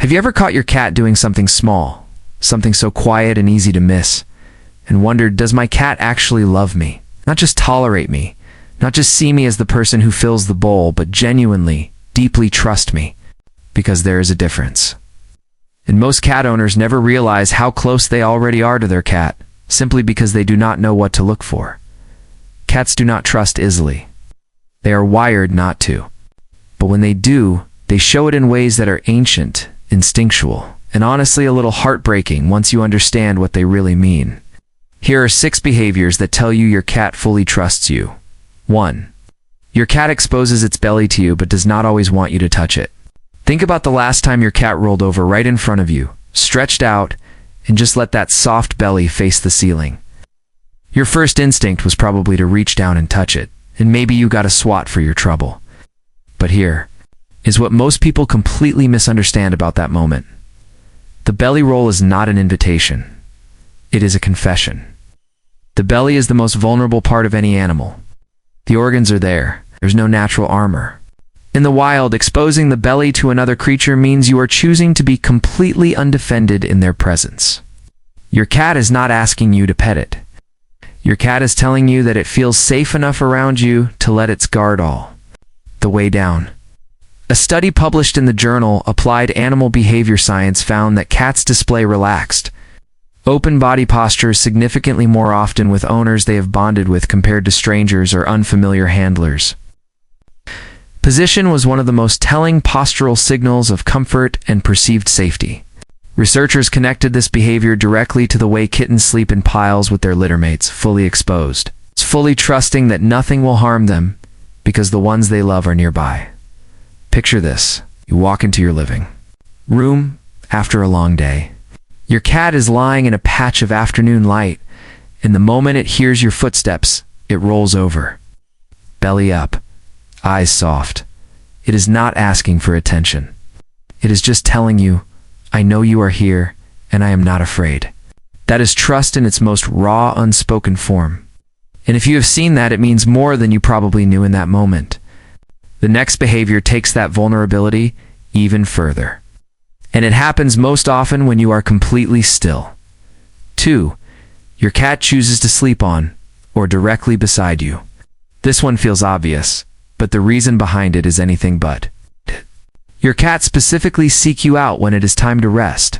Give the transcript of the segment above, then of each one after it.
Have you ever caught your cat doing something small, something so quiet and easy to miss, and wondered, does my cat actually love me? Not just tolerate me, not just see me as the person who fills the bowl, but genuinely, deeply trust me, because there is a difference. And most cat owners never realize how close they already are to their cat, simply because they do not know what to look for. Cats do not trust easily. They are wired not to. But when they do, they show it in ways that are ancient, instinctual, and honestly a little heartbreaking once you understand what they really mean. Here are 6 behaviors that tell you your cat fully trusts you. 1. Your cat exposes its belly to you but does not always want you to touch it. Think about the last time your cat rolled over right in front of you, stretched out, and just let that soft belly face the ceiling. Your first instinct was probably to reach down and touch it, and maybe you got a swat for your trouble. But here is what most people completely misunderstand about that moment. The belly roll is not an invitation. It is a confession. The belly is the most vulnerable part of any animal. The organs are there. There's no natural armor. In the wild, exposing the belly to another creature means you are choosing to be completely undefended in their presence. Your cat is not asking you to pet it. Your cat is telling you that it feels safe enough around you to let its guard all the way down. A study published in the journal Applied Animal Behavior Science found that cats display relaxed, open body postures significantly more often with owners they have bonded with compared to strangers or unfamiliar handlers. Position was one of the most telling postural signals of comfort and perceived safety. Researchers connected this behavior directly to the way kittens sleep in piles with their littermates, fully exposed. It's fully trusting that nothing will harm them because the ones they love are nearby. Picture this. You walk into your living room after a long day. Your cat is lying in a patch of afternoon light, and the moment it hears your footsteps, it rolls over. Belly up, eyes soft. It is not asking for attention. It is just telling you, I know you are here, and I am not afraid. That is trust in its most raw, unspoken form. And if you have seen that, it means more than you probably knew in that moment. The next behavior takes that vulnerability even further. And it happens most often when you are completely still. 2. Your cat chooses to sleep on or directly beside you. This one feels obvious, but the reason behind it is anything but. Your cat specifically seeks you out when it is time to rest.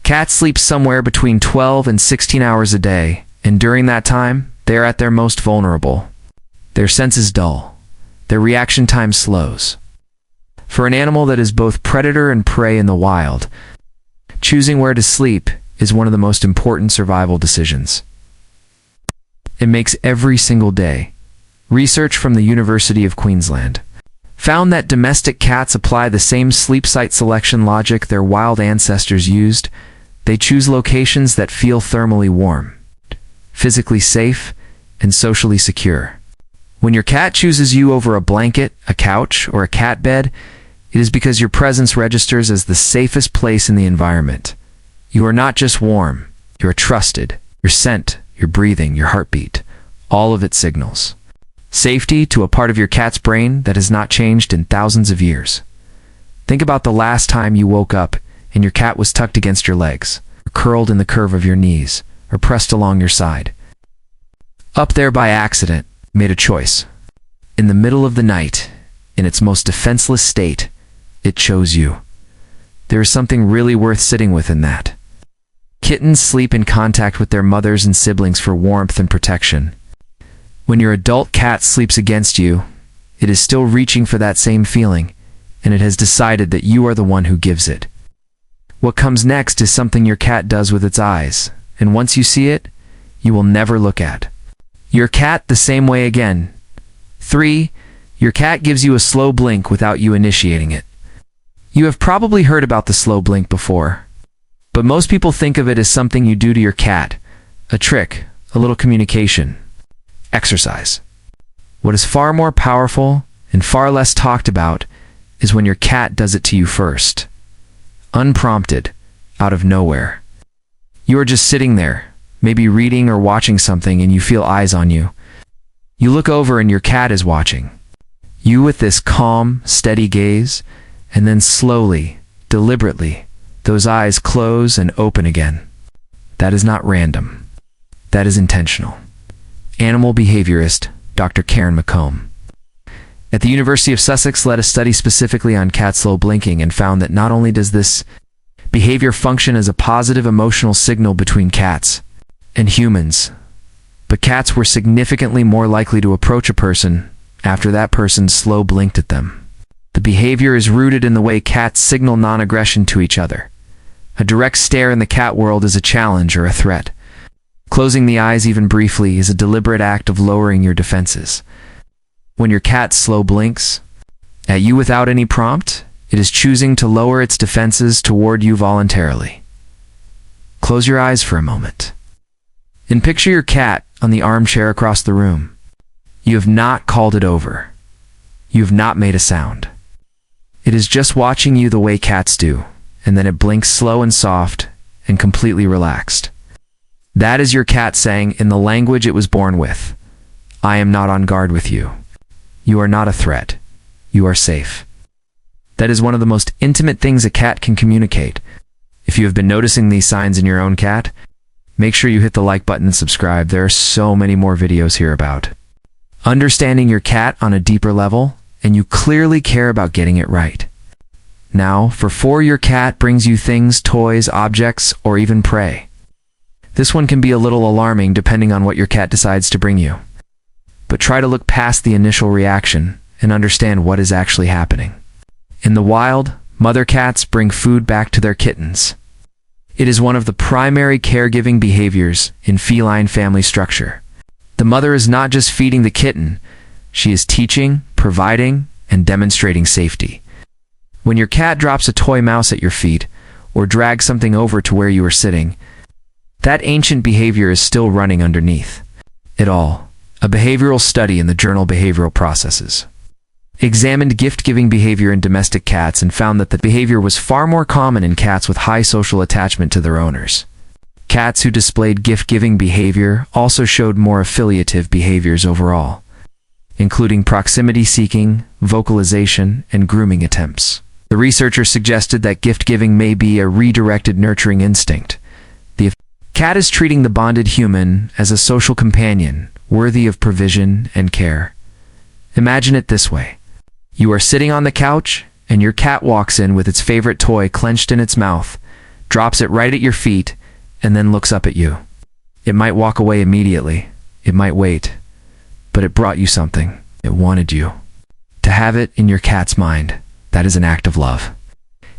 Cats sleep somewhere between 12 and 16 hours a day, and during that time, they are at their most vulnerable. Their senses dull. Their reaction time slows. For an animal that is both predator and prey in the wild, choosing where to sleep is one of the most important survival decisions. It makes every single day. Research from the University of Queensland found that domestic cats apply the same sleep site selection logic their wild ancestors used. They choose locations that feel thermally warm, physically safe, and socially secure. When your cat chooses you over a blanket, a couch, or a cat bed, it is because your presence registers as the safest place in the environment. You are not just warm, you are trusted. Your scent, your breathing, your heartbeat, all of it signals safety to a part of your cat's brain that has not changed in thousands of years. Think about the last time you woke up and your cat was tucked against your legs, or curled in the curve of your knees, or pressed along your side. Up there by accident, made a choice. In the middle of the night, in its most defenseless state, it chose you. There is something really worth sitting with in that. Kittens sleep in contact with their mothers and siblings for warmth and protection. When your adult cat sleeps against you, it is still reaching for that same feeling, and it has decided that you are the one who gives it. What comes next is something your cat does with its eyes, and once you see it, you will never look at your cat the same way again. 3. Your cat gives you a slow blink without you initiating it. You have probably heard about the slow blink before, but most people think of it as something you do to your cat, a trick, a little communication, exercise. What is far more powerful and far less talked about is when your cat does it to you first. Unprompted, out of nowhere. You are just sitting there, maybe reading or watching something, and you feel eyes on you. You look over and your cat is watching. You with this calm, steady gaze, and then slowly, deliberately, those eyes close and open again. That is not random. That is intentional. Animal behaviorist Dr. Karen McComb at the University of Sussex led a study specifically on cat slow blinking and found that not only does this behavior function as a positive emotional signal between cats and humans, but cats were significantly more likely to approach a person after that person slow blinked at them. The behavior is rooted in the way cats signal non-aggression to each other. A direct stare in the cat world is a challenge or a threat. Closing the eyes even briefly is a deliberate act of lowering your defenses. When your cat slow blinks at you without any prompt, it is choosing to lower its defenses toward you voluntarily. Close your eyes for a moment. And picture your cat on the armchair across the room. You have not called it over. You have not made a sound. It is just watching you the way cats do, and then it blinks slow and soft and completely relaxed. That is your cat saying in the language it was born with, I am not on guard with you. You are not a threat. You are safe. That is one of the most intimate things a cat can communicate. If you have been noticing these signs in your own cat, make sure you hit the like button and subscribe. There are so many more videos here about understanding your cat on a deeper level, and you clearly care about getting it right. Now, for your cat brings you things, toys, objects, or even prey. This one can be a little alarming depending on what your cat decides to bring you. But try to look past the initial reaction and understand what is actually happening. In the wild, mother cats bring food back to their kittens. It is one of the primary caregiving behaviors in feline family structure. The mother is not just feeding the kitten, she is teaching, providing, and demonstrating safety. When your cat drops a toy mouse at your feet, or drags something over to where you are sitting, that ancient behavior is still running underneath it all. A behavioral study in the journal Behavioral Processes examined gift-giving behavior in domestic cats and found that the behavior was far more common in cats with high social attachment to their owners. Cats who displayed gift-giving behavior also showed more affiliative behaviors overall, including proximity-seeking, vocalization, and grooming attempts. The researchers suggested that gift-giving may be a redirected nurturing instinct. The cat is treating the bonded human as a social companion, worthy of provision and care. Imagine it this way. You are sitting on the couch, and your cat walks in with its favorite toy clenched in its mouth, drops it right at your feet, and then looks up at you. It might walk away immediately. It might wait. But it brought you something. It wanted you. To have it in your cat's mind, that is an act of love.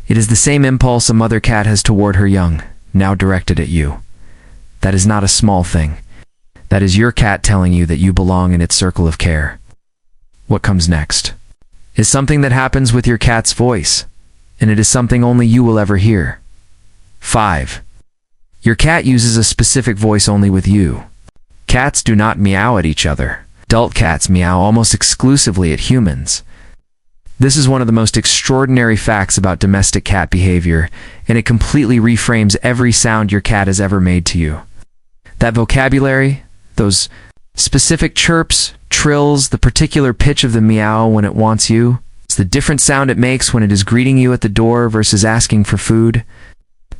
It is the same impulse a mother cat has toward her young, now directed at you. That is not a small thing. That is your cat telling you that you belong in its circle of care. What comes next is something that happens with your cat's voice, and it is something only you will ever hear. 5. Your cat uses a specific voice only with you. Cats do not meow at each other. Adult cats meow almost exclusively at humans. This is one of the most extraordinary facts about domestic cat behavior, and it completely reframes every sound your cat has ever made to you. That vocabulary, those specific chirps, trills, the particular pitch of the meow when it wants you, it's the different sound it makes when it is greeting you at the door versus asking for food.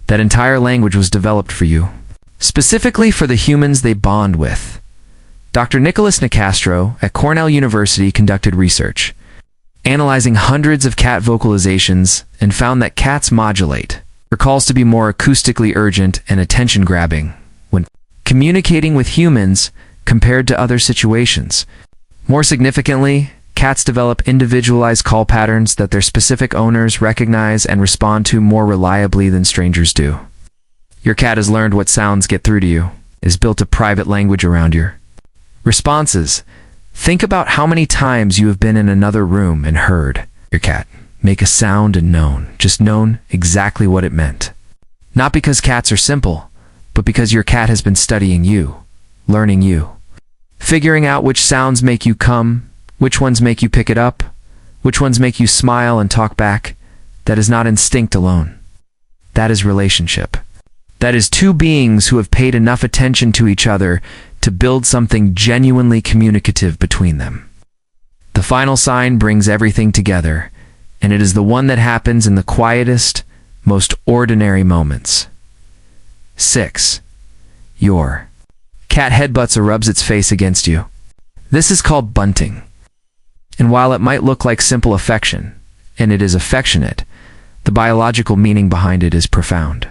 That entire language was developed for you, specifically for the humans they bond with. Dr. Nicholas Nicastro at Cornell University conducted research, analyzing hundreds of cat vocalizations, and found that cats modulate their calls to be more acoustically urgent and attention-grabbing when communicating with humans compared to other situations. More significantly, cats develop individualized call patterns that their specific owners recognize and respond to more reliably than strangers do. Your cat has learned what sounds get through to you, has built a private language around your responses. Think about how many times you have been in another room and heard your cat make a sound and known exactly what it meant. Not because cats are simple, but because your cat has been studying you, learning you, figuring out which sounds make you come, which ones make you pick it up, which ones make you smile and talk back. That is not instinct alone. That is relationship. That is two beings who have paid enough attention to each other to build something genuinely communicative between them. The final sign brings everything together, and it is the one that happens in the quietest, most ordinary moments. 6. Your cat headbutts or rubs its face against you. This is called bunting. And while it might look like simple affection, and it is affectionate, the biological meaning behind it is profound.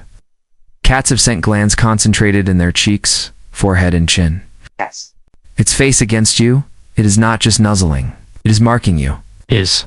Cats have scent glands concentrated in their cheeks, forehead, and chin. Yes. Its face against you, it is not just nuzzling, it is marking you. Is